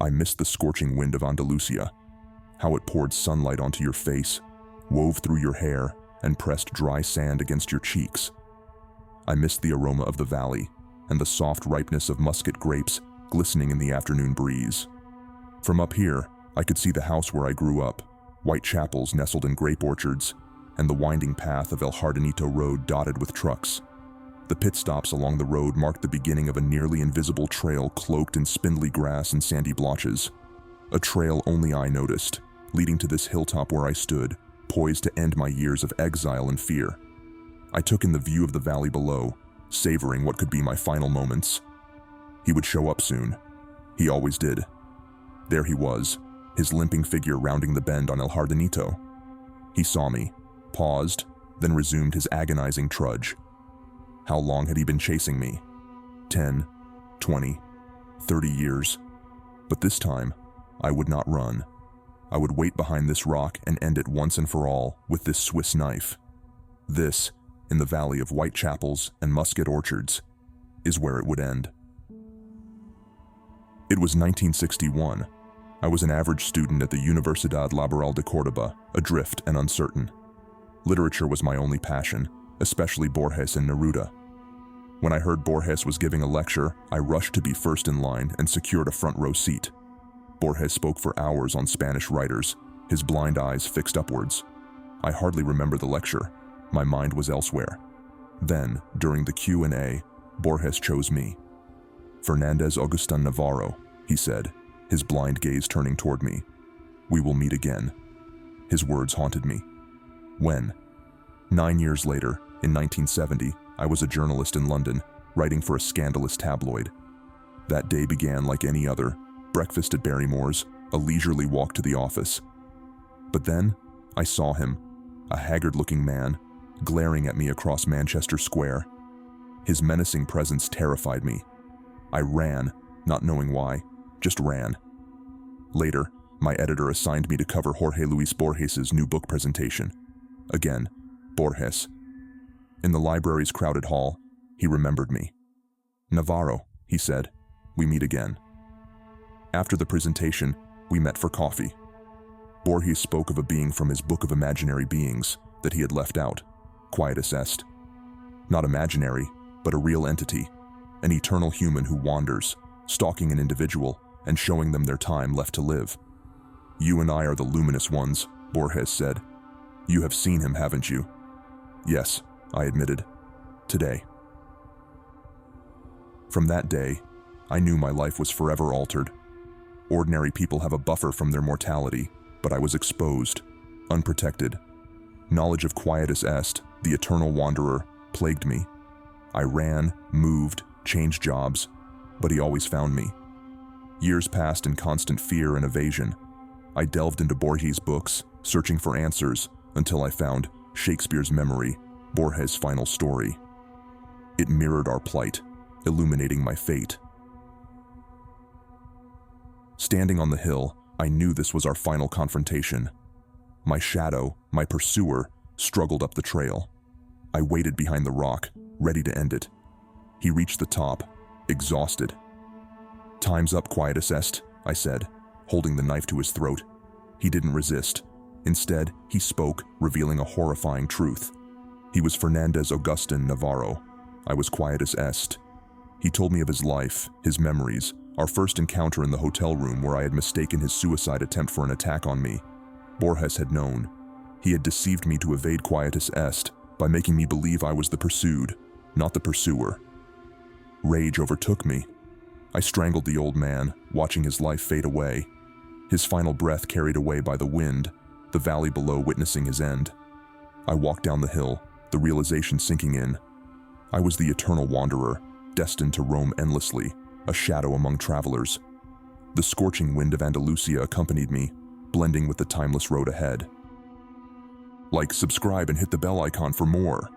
I missed the scorching wind of Andalusia, how it poured sunlight onto your face, wove through your hair, and pressed dry sand against your cheeks. I missed the aroma of the valley and the soft ripeness of muscat grapes glistening in the afternoon breeze. From up here, I could see the house where I grew up, white chapels nestled in grape orchards, and the winding path of El Jardinito Road dotted with trucks. The pit stops along the road marked the beginning of a nearly invisible trail cloaked in spindly grass and sandy blotches. A trail only I noticed, leading to this hilltop where I stood, poised to end my years of exile and fear. I took in the view of the valley below, savoring what could be my final moments. He would show up soon. He always did. There he was, his limping figure rounding the bend on El Jardinito. He saw me, paused, then resumed his agonizing trudge. How long had he been chasing me? 10, 20, 30 years. But this time, I would not run. I would wait behind this rock and end it once and for all with this Swiss knife. This, in the valley of white chapels and muscat orchards, is where it would end. It was 1961. I was an average student at the Universidad Laboral de Córdoba, adrift and uncertain. Literature was my only passion, especially Borges and Neruda. When I heard Borges was giving a lecture, I rushed to be first in line and secured a front row seat. Borges spoke for hours on Spanish writers, his blind eyes fixed upwards. I hardly remember the lecture. My mind was elsewhere. Then, during the Q&A, Borges chose me. "Fernández Agustín Navarro," he said, his blind gaze turning toward me. "We will meet again." His words haunted me. When? 9 years later, in 1970, I was a journalist in London, writing for a scandalous tabloid. That day began like any other, breakfast at Barrymore's, a leisurely walk to the office. But then, I saw him, a haggard-looking man, glaring at me across Manchester Square. His menacing presence terrified me. I ran, not knowing why, just ran. Later, my editor assigned me to cover Jorge Luis Borges's new book presentation. Again, Borges. In the library's crowded hall, he remembered me. "Navarro," he said, "we meet again." After the presentation, we met for coffee. Borges spoke of a being from his book of imaginary beings that he had left out, Quietus Est. Not imaginary, but a real entity, an eternal human who wanders, stalking an individual and showing them their time left to live. "You and I are the luminous ones," Borges said. "You have seen him, haven't you?" "Yes," I admitted. "Today." From that day, I knew my life was forever altered. Ordinary people have a buffer from their mortality, but I was exposed, unprotected. Knowledge of Quietus Est, the eternal wanderer, plagued me. I ran, moved, changed jobs, but he always found me. Years passed in constant fear and evasion. I delved into Borges' books, searching for answers, until I found Shakespeare's Memory, Borges' final story. It mirrored our plight, illuminating my fate. Standing on the hill, I knew this was our final confrontation. My shadow, my pursuer, struggled up the trail. I waited behind the rock, ready to end it. He reached the top, exhausted. "Time's up, Quietus Est," I said, holding the knife to his throat. He didn't resist. Instead, he spoke, revealing a horrifying truth. He was Fernández Agustín Navarro. I was Quietus Est. He told me of his life, his memories, our first encounter in the hotel room where I had mistaken his suicide attempt for an attack on me. Borges had known. He had deceived me to evade Quietus Est by making me believe I was the pursued, not the pursuer. Rage overtook me. I strangled the old man, watching his life fade away. His final breath carried away by the wind, the valley below witnessing his end. I walked down the hill, the realization sinking in. I was the eternal wanderer, destined to roam endlessly, a shadow among travelers. The scorching wind of Andalusia accompanied me, blending with the timeless road ahead. Like, subscribe, and hit the bell icon for more.